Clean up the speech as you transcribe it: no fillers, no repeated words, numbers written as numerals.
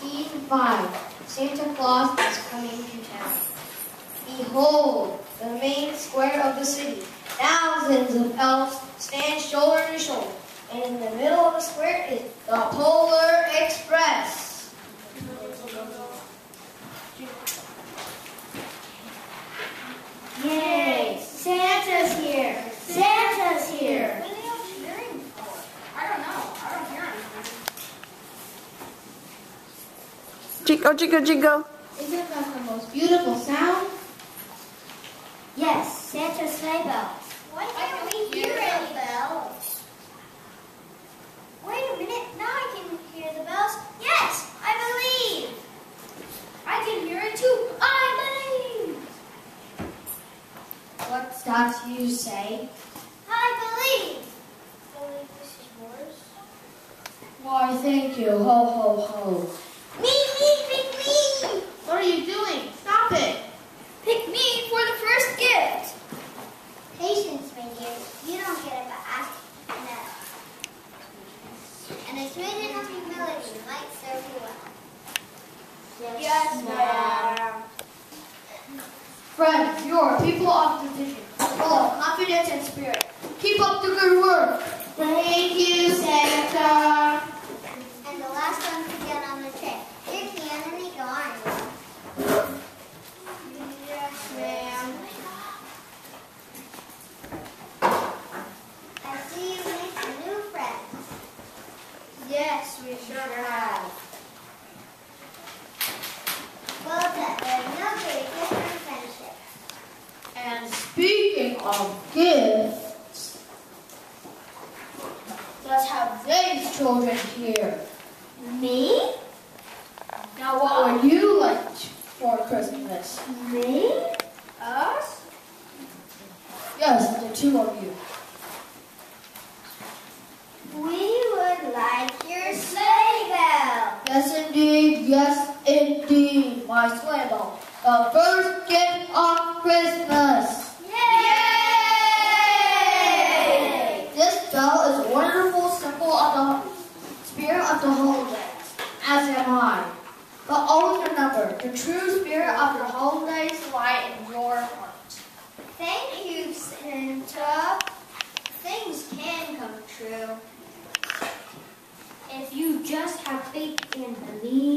Scene 5. Santa Claus is coming to town. Behold, the main square of the city. Thousands of elves stand shoulder to shoulder. And in the middle of the square is the Polar Express. Yay! Santa's here! Santa's here! What are they all cheering for? I don't know. I don't hear anything. Jingle, jingle, jingle. Isn't that the most beautiful sound? Yes, Santa's sleigh bells. Why can't we hear any bells? Wait a minute. Now I can hear the bells. Yes, I believe. I can hear it too. I believe. What does you say? I believe. Believe this is yours? Why, thank you. Ho, ho, ho. Me. What are you doing? Stop it. Pick me for the first gift. Patience, my dear. You don't get it back. No. And a smidgen of humility might serve you well. Yes, ma'am. Friends, you are people of decision, full of confidence and spirit. Keep up the good work. Thank you, Santa. And the last one to get on the train. Here can and they go on. Yes, ma'am. I see you make some new friends. Yes, we sure have. Well done. There's no great gift than friendship. And speaking of gifts, let's have these children here. Me? Now, what would you like for Christmas? Me? Us? Yes, the two of you. We would like your sleigh bell. Yes, indeed, my sleigh bell. The first gift of Christmas. Yay! This bell is a wonderful symbol of the spirit of the holidays, as am I. But always remember, the true spirit of the holidays lie in your heart. Thank you, Santa. Things can come true. If you just have faith and believe.